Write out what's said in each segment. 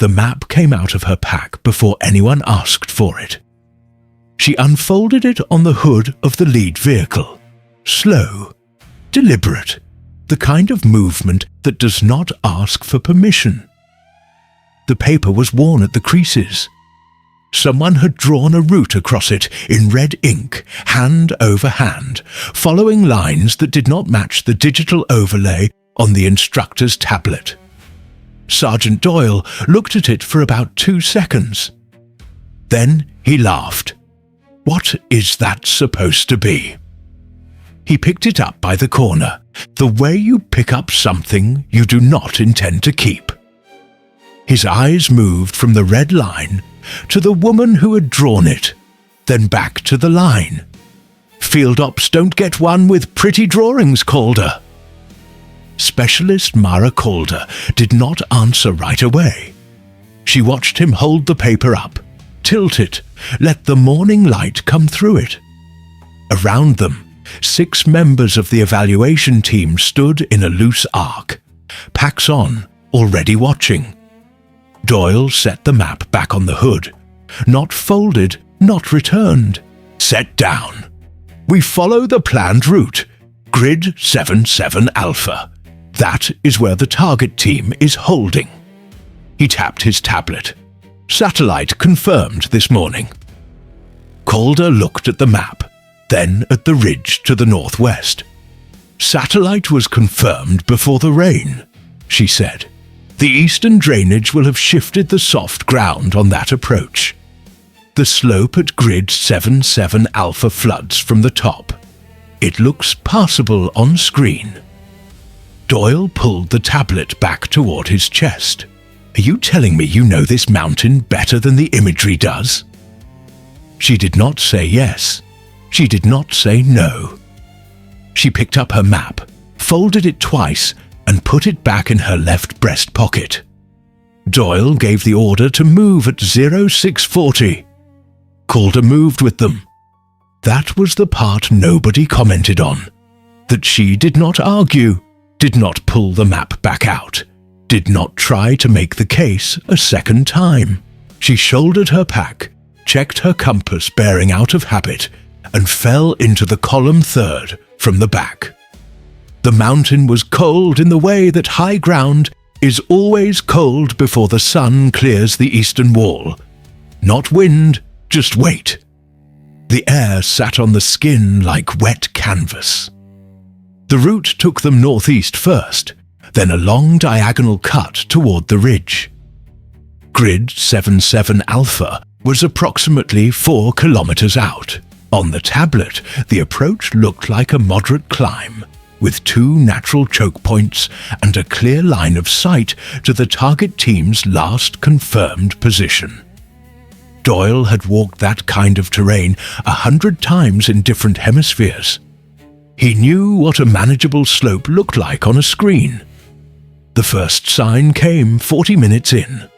The map came out of her pack before anyone asked for it. She unfolded it on the hood of the lead vehicle. Slow, deliberate, the kind of movement that does not ask for permission. The paper was worn at the creases. Someone had drawn a route across it in red ink, hand over hand, following lines that did not match the digital overlay on the instructor's tablet. Sergeant Doyle looked at it for about 2 seconds. Then he laughed. What is that supposed to be? He picked it up by the corner, the way you pick up something you do not intend to keep. His eyes moved from the red line to the woman who had drawn it, then back to the line. Field ops don't get one with pretty drawings, Calder. Specialist Mara Calder did not answer right away. She watched him hold the paper up, tilt it, let the morning light come through it. Around them, 6 members of the evaluation team stood in a loose arc, packs on, already watching. Doyle set the map back on the hood. Not folded, not returned. Set down. We follow the planned route. Grid 77 Alpha. That is where the target team is holding. He tapped his tablet. Satellite confirmed this morning. Calder looked at the map, then at the ridge to the northwest. Satellite was confirmed before the rain, she said. The eastern drainage will have shifted the soft ground on that approach. The slope at grid 77 Alpha floods from the top. It looks passable on screen. Doyle pulled the tablet back toward his chest. Are you telling me you know this mountain better than the imagery does? She did not say yes. She did not say no. She picked up her map, folded it twice, and put it back in her left breast pocket. Doyle gave the order to move at 0640. Calder moved with them. That was the part nobody commented on. That she did not argue, did not pull the map back out, did not try to make the case a second time. She shouldered her pack, checked her compass bearing out of habit, and fell into the column third from the back. The mountain was cold in the way that high ground is always cold before the sun clears the eastern wall. Not wind, just weight. The air sat on the skin like wet canvas. The route took them northeast first, then a long diagonal cut toward the ridge. Grid 77 Alpha was approximately 4 kilometers out. On the tablet, the approach looked like a moderate climb, with 2 natural choke points and a clear line of sight to the target team's last confirmed position. Doyle had walked that kind of terrain 100 times in different hemispheres. He knew what a manageable slope looked like on a screen. The first sign came 40 minutes in.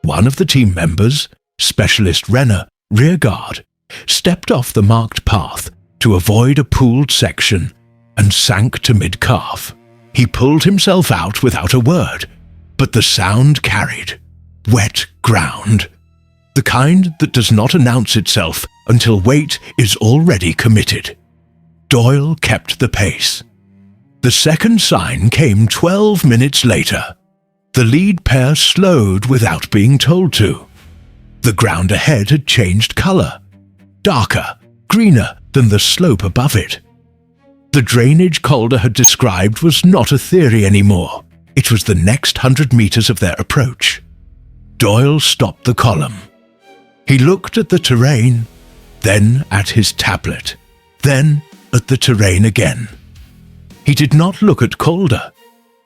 One of the team members, Specialist Renner, rear guard, stepped off the marked path to avoid a pooled section and sank to mid-calf. He pulled himself out without a word, but the sound carried. Wet ground. The kind that does not announce itself until weight is already committed. Doyle kept the pace. The second sign came 12 minutes later. The lead pair slowed without being told to. The ground ahead had changed color. Darker, greener than the slope above it. The drainage Calder had described was not a theory anymore. It was the next 100 meters of their approach. Doyle stopped the column. He looked at the terrain, then at his tablet, then at the terrain again. He did not look at Calder.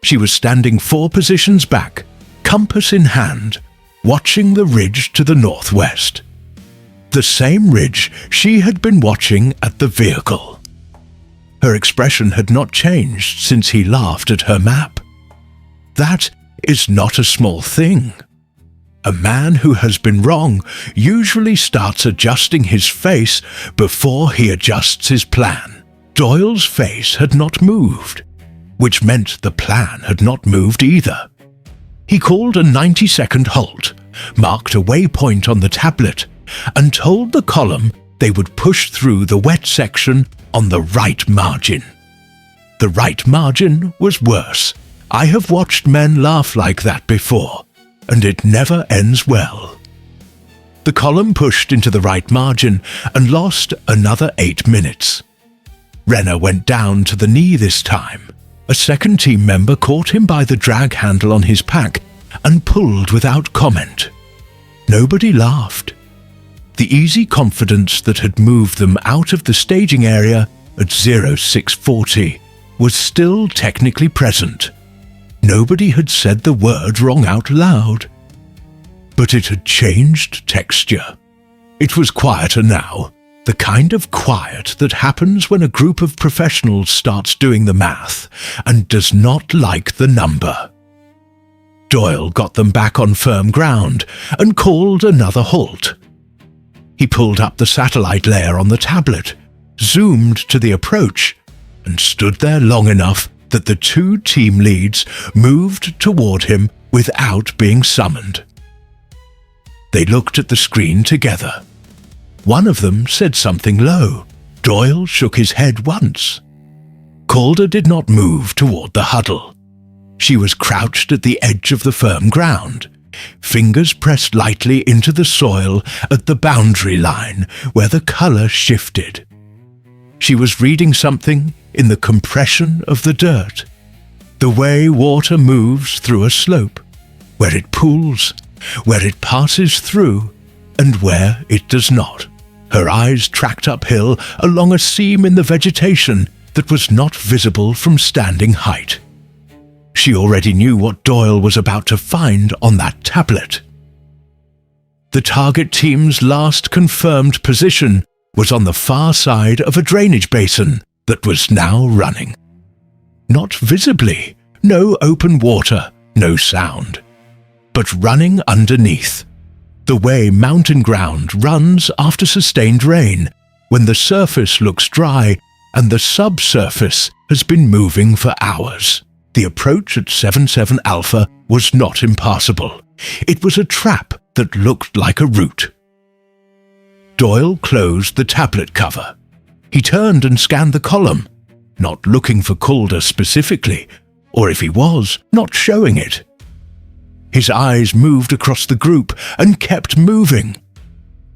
She was standing 4 positions back, compass in hand, watching the ridge to the northwest. The same ridge she had been watching at the vehicle. Her expression had not changed since he laughed at her map. That is not a small thing. A man who has been wrong usually starts adjusting his face before he adjusts his plan. Doyle's face had not moved, which meant the plan had not moved either. He called a 90-second halt, marked a waypoint on the tablet, and told the column they would push through the wet section on the right margin. The right margin was worse. I have watched men laugh like that before, and it never ends well. The column pushed into the right margin and lost another 8 minutes. Renner went down to the knee this time. A second team member caught him by the drag handle on his pack and pulled without comment. Nobody laughed. The easy confidence that had moved them out of the staging area at 0640 was still technically present. Nobody had said the word wrong out loud. But it had changed texture. It was quieter now, the kind of quiet that happens when a group of professionals starts doing the math and does not like the number. Doyle got them back on firm ground and called another halt. He pulled up the satellite layer on the tablet, zoomed to the approach, and stood there long enough that the two team leads moved toward him without being summoned. They looked at the screen together. One of them said something low. Doyle shook his head once. Calder did not move toward the huddle. She was crouched at the edge of the firm ground, fingers pressed lightly into the soil at the boundary line where the color shifted. She was reading something in the compression of the dirt, the way water moves through a slope, where it pools, where it passes through, and where it does not. Her eyes tracked uphill along a seam in the vegetation that was not visible from standing height. She already knew what Doyle was about to find on that tablet. The target team's last confirmed position was on the far side of a drainage basin that was now running. Not visibly, no open water, no sound, but running underneath, the way mountain ground runs after sustained rain, when the surface looks dry and the subsurface has been moving for hours. The approach at 77 Alpha was not impassable. It was a trap that looked like a route. Doyle closed the tablet cover. He turned and scanned the column, not looking for Calder specifically, or if he was, not showing it. His eyes moved across the group and kept moving.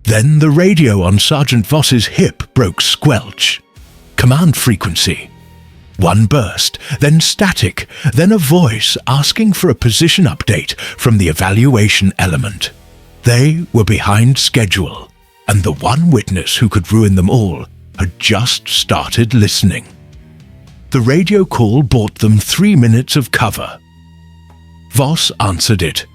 Then the radio on Sergeant Voss's hip broke squelch. Command frequency. One burst, then static, then a voice asking for a position update from the evaluation element. They were behind schedule, and the one witness who could ruin them all had just started listening. The radio call bought them 3 minutes of cover. Voss answered it.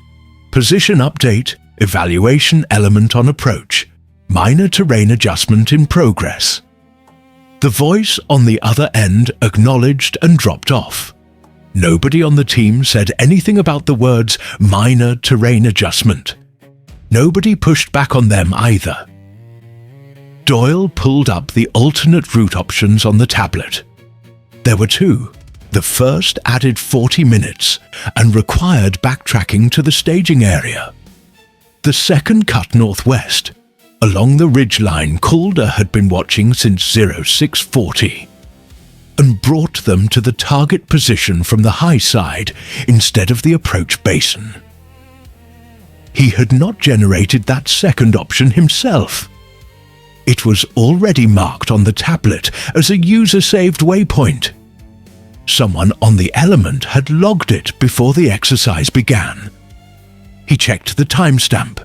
Position update, evaluation element on approach, minor terrain adjustment in progress. The voice on the other end acknowledged and dropped off. Nobody on the team said anything about the words minor terrain adjustment. Nobody pushed back on them either. Doyle pulled up the alternate route options on the tablet. There were two. The first added 40 minutes and required backtracking to the staging area. The second cut northwest, along the ridgeline Calder had been watching since 0640, and brought them to the target position from the high side instead of the approach basin. He had not generated that second option himself. It was already marked on the tablet as a user-saved waypoint. Someone on the element had logged it before the exercise began. He checked the timestamp.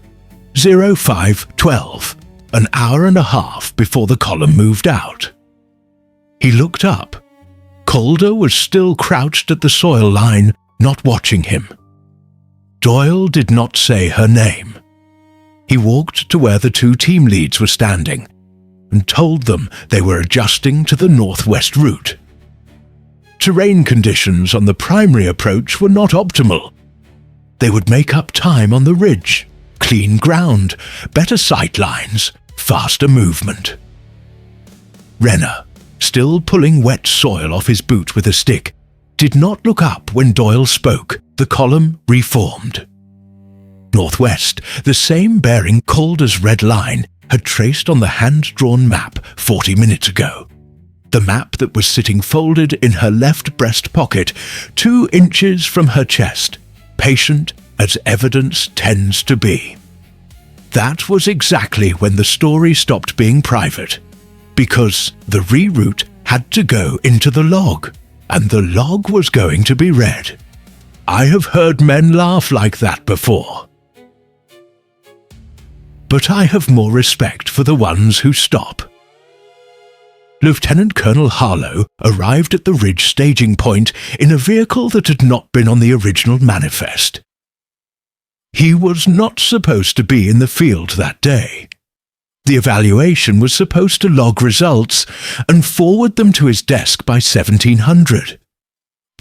0512, an hour and a half before the column moved out. He looked up. Calder was still crouched at the soil line, not watching him. Doyle did not say her name. He walked to where the two team leads were standing and told them they were adjusting to the northwest route. Terrain conditions on the primary approach were not optimal. They would make up time on the ridge. Clean ground, better sight lines, faster movement. Renner, still pulling wet soil off his boot with a stick, did not look up when Doyle spoke. The column reformed. Northwest, the same bearing Calder's red line had traced on the hand-drawn map 40 minutes ago. The map that was sitting folded in her left breast pocket, 2 inches from her chest, patient as evidence tends to be. That was exactly when the story stopped being private, because the reroute had to go into the log, and the log was going to be read. I have heard men laugh like that before. But I have more respect for the ones who stop. Lieutenant Colonel Harlow arrived at the Ridge staging point in a vehicle that had not been on the original manifest. He was not supposed to be in the field that day. The evaluation was supposed to log results and forward them to his desk by 1700.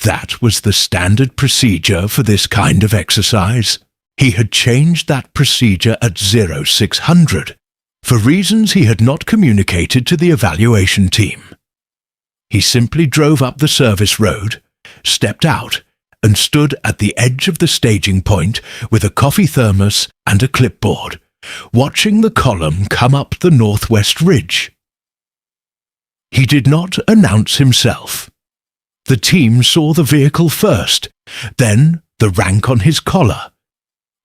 That was the standard procedure for this kind of exercise. He had changed that procedure at 0600 for reasons he had not communicated to the evaluation team. He simply drove up the service road, stepped out, and stood at the edge of the staging point with a coffee thermos and a clipboard, watching the column come up the northwest ridge. He did not announce himself. The team saw the vehicle first, then the rank on his collar,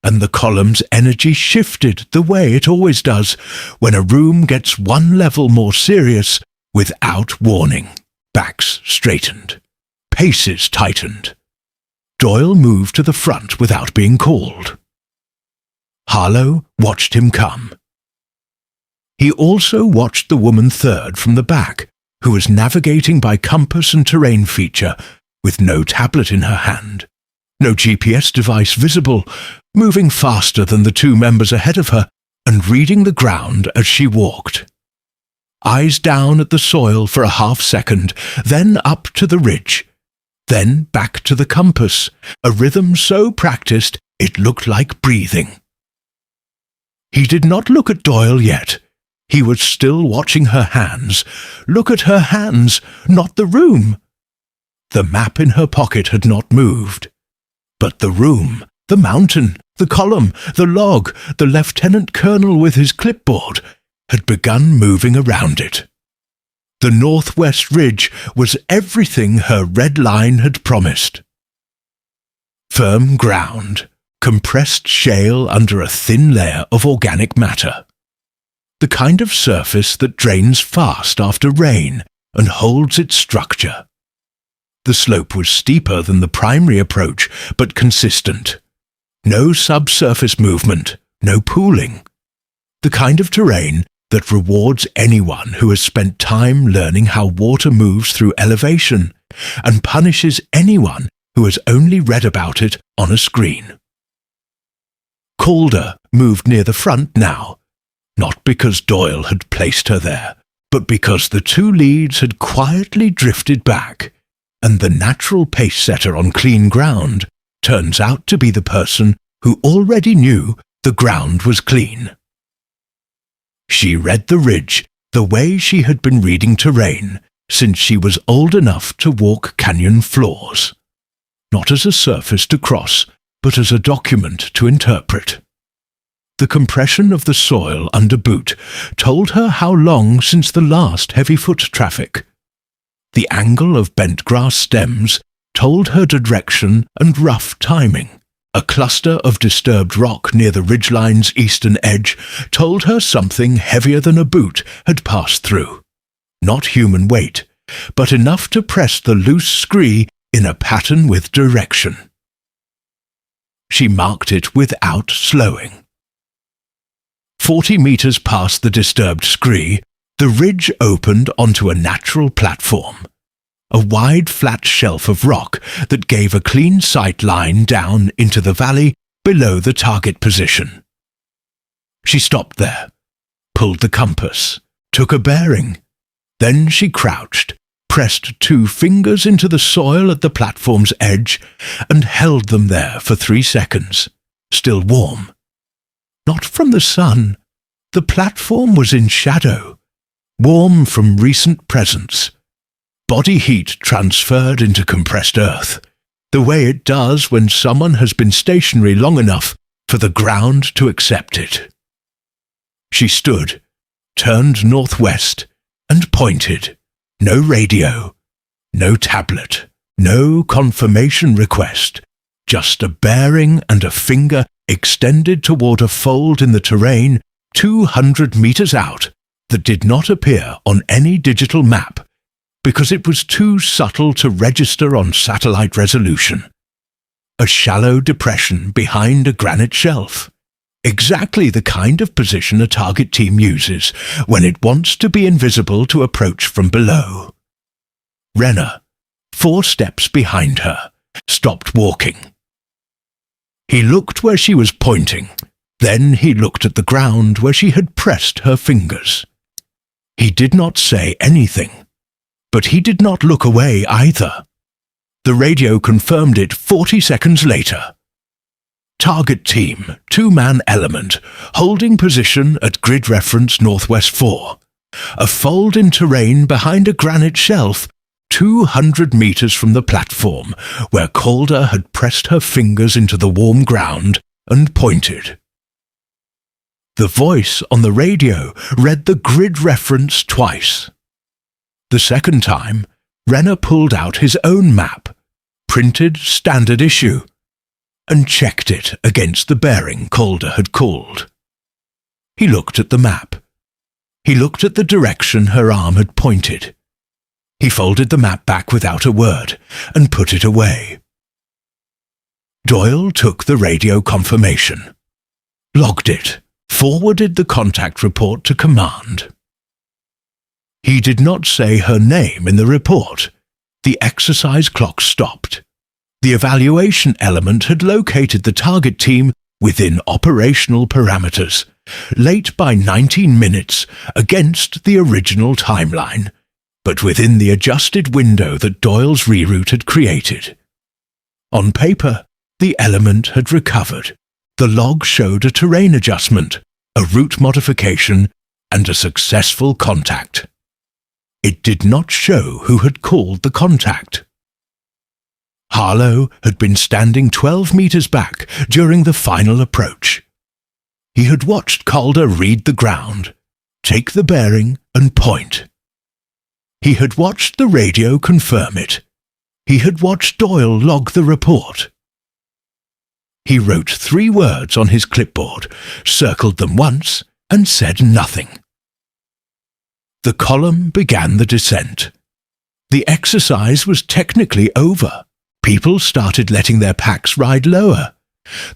and the column's energy shifted the way it always does when a room gets one level more serious without warning. Backs straightened, paces tightened. Doyle moved to the front without being called. Harlow watched him come. He also watched the woman third from the back, who was navigating by compass and terrain feature with no tablet in her hand, no GPS device visible, moving faster than the 2 members ahead of her and reading the ground as she walked. Eyes down at the soil for a half-second, then up to the ridge, then back to the compass, a rhythm so practiced it looked like breathing. He did not look at Doyle yet. He was still watching her hands. Look at her hands, not the room. The map in her pocket had not moved. But the room, the mountain, the column, the log, the lieutenant colonel with his clipboard had begun moving around it. The northwest ridge was everything her red line had promised. Firm ground, compressed shale under a thin layer of organic matter. The kind of surface that drains fast after rain and holds its structure. The slope was steeper than the primary approach, but consistent. No subsurface movement, no pooling. The kind of terrain that rewards anyone who has spent time learning how water moves through elevation and punishes anyone who has only read about it on a screen. Calder moved near the front now, not because Doyle had placed her there, but because the 2 leads had quietly drifted back, and the natural pace setter on clean ground turns out to be the person who already knew the ground was clean. She read the ridge the way she had been reading terrain since she was old enough to walk canyon floors, not as a surface to cross, but as a document to interpret. The compression of the soil under boot told her how long since the last heavy foot traffic. The angle of bent grass stems told her direction and rough timing. A cluster of disturbed rock near the ridgeline's eastern edge told her something heavier than a boot had passed through. Not human weight, but enough to press the loose scree in a pattern with direction. She marked it without slowing. 40 meters past the disturbed scree, the ridge opened onto a natural platform, a wide flat shelf of rock that gave a clean sight line down into the valley below the target position. She stopped there, pulled the compass, took a bearing. Then she crouched, pressed 2 fingers into the soil at the platform's edge, and held them there for 3 seconds, still warm. Not from the sun. The platform was in shadow, warm from recent presence. body heat transferred into compressed earth, the way it does when someone has been stationary long enough for the ground to accept it. She stood, turned northwest, and pointed. No radio, no tablet, no confirmation request, just a bearing and a finger extended toward a fold in the terrain 200 meters out that did not appear on any digital map because it was too subtle to register on satellite resolution. A shallow depression behind a granite shelf. Exactly the kind of position a target team uses when it wants to be invisible to approach from below. Renner, 4 steps behind her, stopped walking. He looked where she was pointing. Then he looked at the ground where she had pressed her fingers. He did not say anything, but he did not look away either. The radio confirmed it 40 seconds later. Target team, 2-man element, holding position at grid reference Northwest 4. A fold in terrain behind a granite shelf 200 meters from the platform where Calder had pressed her fingers into the warm ground and pointed. The voice on the radio read the grid reference twice. The second time, Renner pulled out his own map, printed standard issue, and checked it against the bearing Calder had called. He looked at the map. He looked at the direction her arm had pointed. He folded the map back without a word and put it away. Doyle took the radio confirmation, logged it, forwarded the contact report to command. He did not say her name in the report. The exercise clock stopped. The evaluation element had located the target team within operational parameters, late by 19 minutes against the original timeline, but within the adjusted window that Doyle's reroute had created. On paper, the element had recovered. The log showed a terrain adjustment, a route modification, and a successful contact. It did not show who had called the contact. Harlow had been standing 12 meters back during the final approach. He had watched Calder read the ground, take the bearing, and point. He had watched the radio confirm it. He had watched Doyle log the report. He wrote 3 words on his clipboard, circled them once, and said nothing. The column began the descent. The exercise was technically over. People started letting their packs ride lower.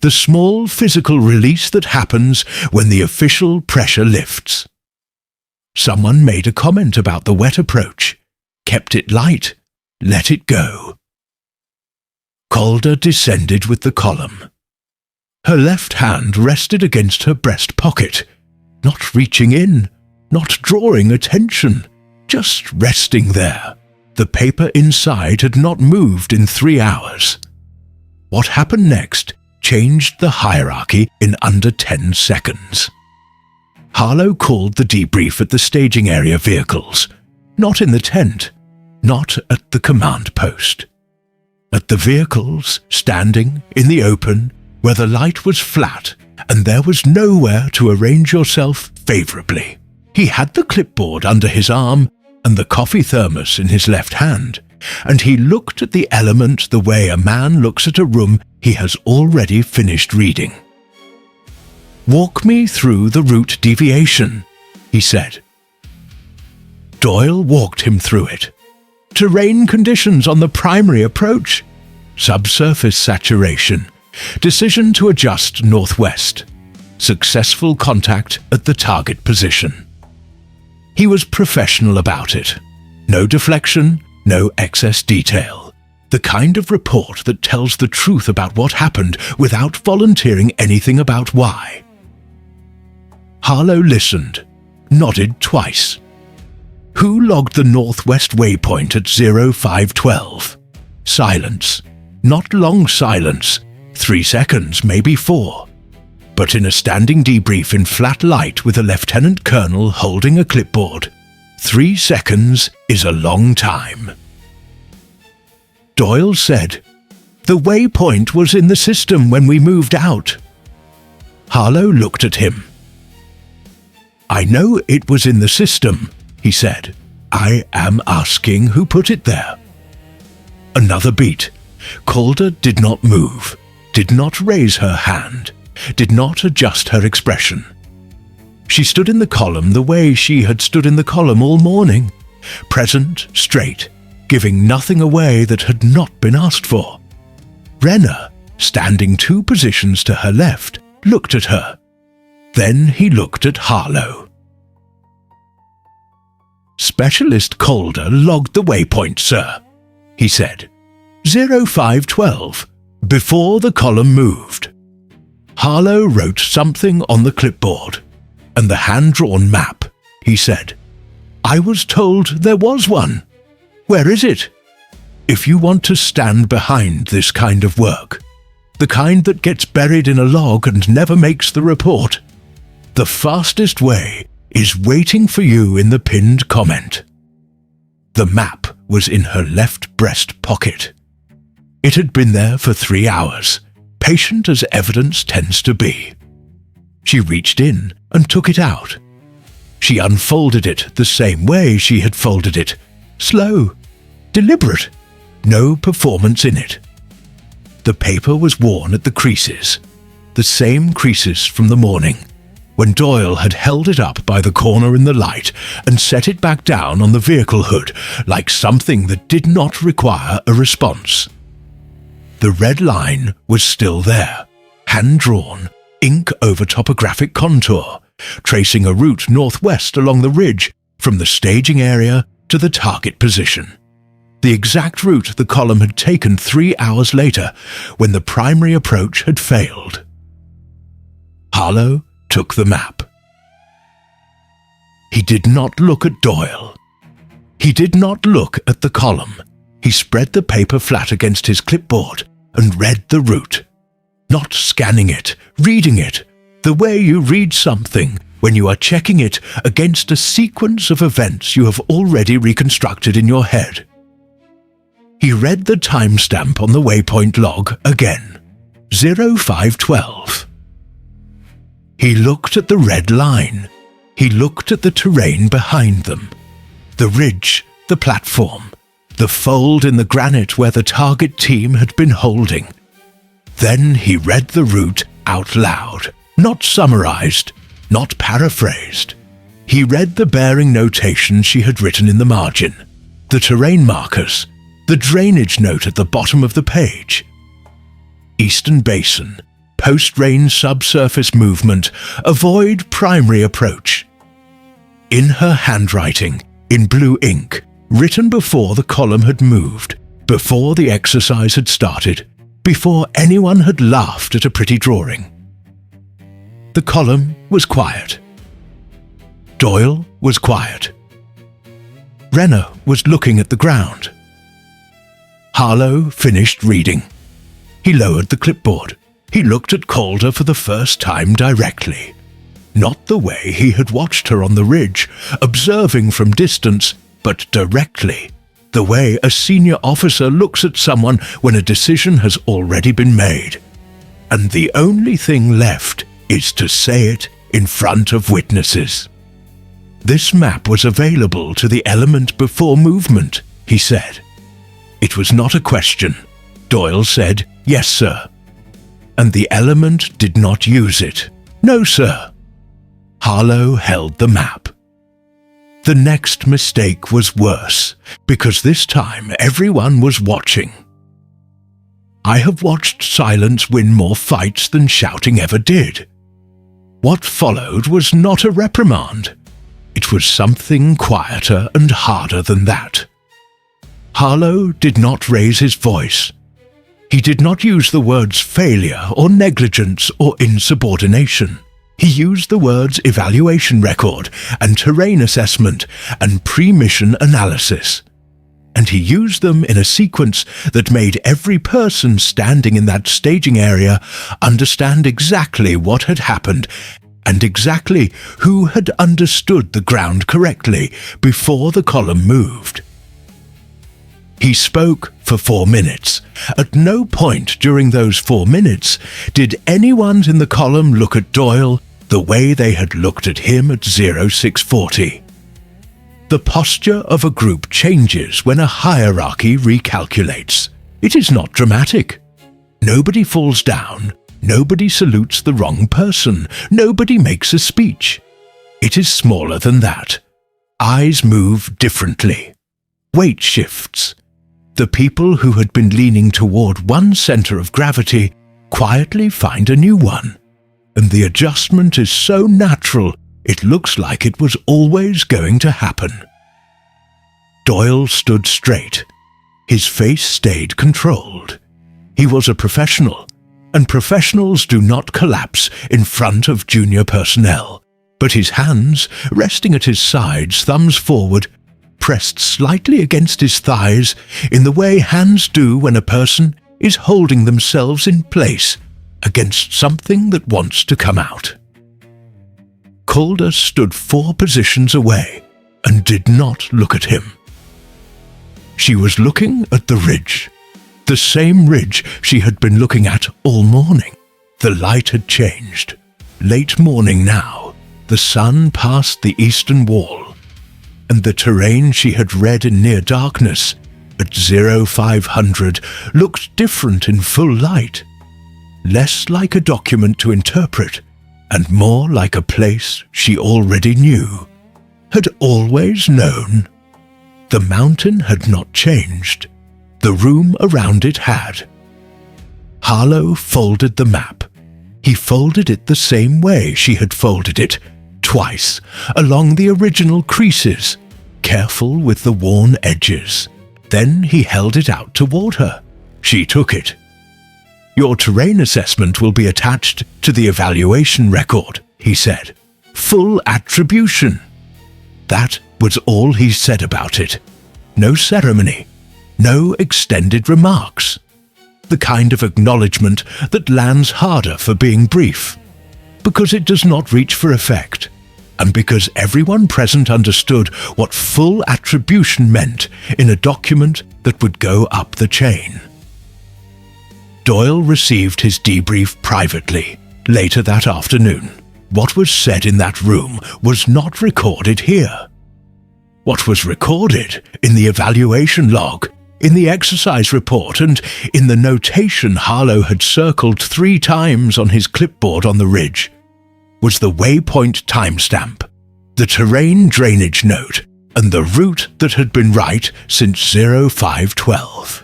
The small physical release that happens when the official pressure lifts. Someone made a comment about the wet approach, kept it light, let it go. Calder descended with the column. Her left hand rested against her breast pocket, not reaching in, not drawing attention, just resting there. The paper inside had not moved in 3 hours. What happened next changed the hierarchy in under 10 seconds. Harlow called the debrief at the staging area vehicles, not in the tent, not at the command post. At the vehicles, standing in the open, where the light was flat and there was nowhere to arrange yourself favorably. He had the clipboard under his arm and the coffee thermos in his left hand, and he looked at the element the way a man looks at a room he has already finished reading. "Walk me through the route deviation," he said. Doyle walked him through it. Terrain conditions on the primary approach, subsurface saturation, decision to adjust northwest, successful contact at the target position. He was professional about it. No deflection, no excess detail. The kind of report that tells the truth about what happened without volunteering anything about why. Harlow listened, nodded twice. Who logged the northwest waypoint at 0512? Silence. Not long silence. 3 seconds, maybe 4. But in a standing debrief in flat light with a lieutenant colonel holding a clipboard, 3 seconds is a long time. Doyle said, "The waypoint was in the system when we moved out." Harlow looked at him. "I know it was in the system," he said. "I am asking who put it there." Another beat. Calder did not move, did not raise her hand, did not adjust her expression. She stood in the column the way she had stood in the column all morning, present, straight, giving nothing away that had not been asked for. Renner, standing 2 positions to her left, looked at her. Then he looked at Harlow. "Specialist Calder logged the waypoint, sir," he said. 0512, before the column moved. Harlow wrote something on the clipboard, and the hand-drawn map, he said. "I was told there was one. Where is it? If you want to stand behind this kind of work, the kind that gets buried in a log and never makes the report, the fastest way is waiting for you in the pinned comment." The map was in her left breast pocket. It had been there for 3 hours, patient as evidence tends to be. She reached in and took it out. She unfolded it the same way she had folded it, slow, deliberate, no performance in it. The paper was worn at the creases, the same creases from the morning, when Doyle had held it up by the corner in the light and set it back down on the vehicle hood like something that did not require a response. The red line was still there, hand-drawn, ink over topographic contour, tracing a route northwest along the ridge from the staging area to the target position. The exact route the column had taken 3 hours later, when the primary approach had failed. Harlow took the map. He did not look at Doyle. He did not look at the column. He spread the paper flat against his clipboard and read the route. Not scanning it, reading it, the way you read something when you are checking it against a sequence of events you have already reconstructed in your head. He read the timestamp on the waypoint log again, 0512. He looked at the red line. He looked at the terrain behind them. The ridge, the platform, the fold in the granite where the target team had been holding. Then he read the route out loud, not summarized, not paraphrased. He read the bearing notation she had written in the margin, the terrain markers, the drainage note at the bottom of the page. Eastern Basin, post-rain subsurface movement, avoid primary approach. In her handwriting, in blue ink, written before the column had moved, before the exercise had started, before anyone had laughed at a pretty drawing. The column was quiet. Doyle was quiet. Renner was looking at the ground. Harlow finished reading. He lowered the clipboard. He looked at Calder for the first time directly. Not the way he had watched her on the ridge, observing from distance, but directly, the way a senior officer looks at someone when a decision has already been made. And the only thing left is to say it in front of witnesses. This map was available to the element before movement, he said. It was not a question. Doyle said, "Yes, sir." And the element did not use it. "No, sir." Harlow held the map. The next mistake was worse, because this time everyone was watching. I have watched silence win more fights than shouting ever did. What followed was not a reprimand. It was something quieter and harder than that. Harlow did not raise his voice. He did not use the words failure or negligence or insubordination. He used the words evaluation record and terrain assessment and pre-mission analysis. And he used them in a sequence that made every person standing in that staging area understand exactly what had happened and exactly who had understood the ground correctly before the column moved. He spoke for 4 minutes. At no point during those 4 minutes did anyone in the column look at Doyle the way they had looked at him at 0640. The posture of a group changes when a hierarchy recalculates. It is not dramatic. Nobody falls down, nobody salutes the wrong person, nobody makes a speech. It is smaller than that. Eyes move differently. Weight shifts. The people who had been leaning toward one center of gravity quietly find a new one, and the adjustment is so natural it looks like it was always going to happen. Doyle stood straight. His face stayed controlled. He was a professional, and professionals do not collapse in front of junior personnel, but his hands, resting at his sides, thumbs forward, pressed slightly against his thighs in the way hands do when a person is holding themselves in place against something that wants to come out. Calder stood 4 positions away and did not look at him. She was looking at the ridge, the same ridge she had been looking at all morning. The light had changed. Late morning now, the sun passed the eastern wall, and the terrain she had read in near darkness at 0500 looked different in full light, less like a document to interpret and more like a place she already knew, had always known. The mountain had not changed. The room around it had. Harlow folded the map. He folded it the same way she had folded it, twice, along the original creases, careful with the worn edges. Then he held it out toward her. She took it. "Your terrain assessment will be attached to the evaluation record," he said. "Full attribution." That was all he said about it. No ceremony, no extended remarks. The kind of acknowledgement that lands harder for being brief, because it does not reach for effect, and because everyone present understood what full attribution meant in a document that would go up the chain. Doyle received his debrief privately later that afternoon. What was said in that room was not recorded here. What was recorded in the evaluation log, in the exercise report, and in the notation Harlow had circled 3 times on his clipboard on the ridge, was the waypoint timestamp, the terrain drainage note, and the route that had been right since 0512.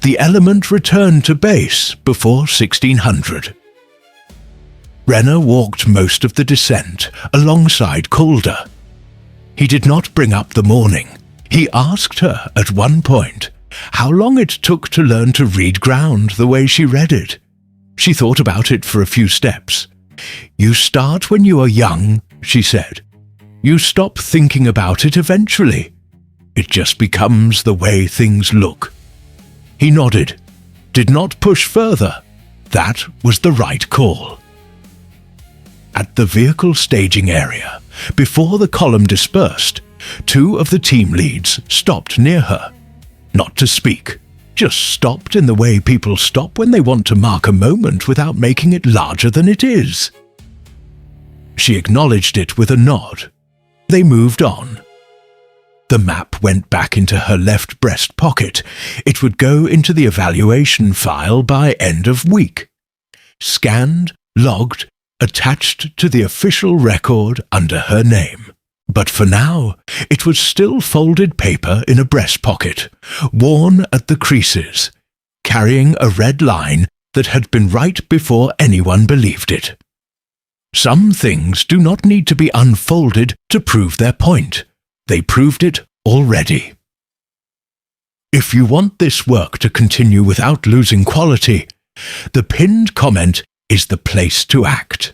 The element returned to base before 1600. Renner walked most of the descent alongside Calder. He did not bring up the morning. He asked her at one point how long it took to learn to read ground the way she read it. She thought about it for a few steps. "You start when you are young," she said. "You stop thinking about it eventually. It just becomes the way things look." He nodded, did not push further. That was the right call. At the vehicle staging area, before the column dispersed, 2 of the team leads stopped near her. Not to speak, just stopped in the way people stop when they want to mark a moment without making it larger than it is. She acknowledged it with a nod. They moved on. The map went back into her left breast pocket. It would go into the evaluation file by end of week. Scanned, logged, attached to the official record under her name. But for now, it was still folded paper in a breast pocket, worn at the creases, carrying a red line that had been right before anyone believed it. Some things do not need to be unfolded to prove their point. They proved it already. If you want this work to continue without losing quality, the pinned comment is the place to act.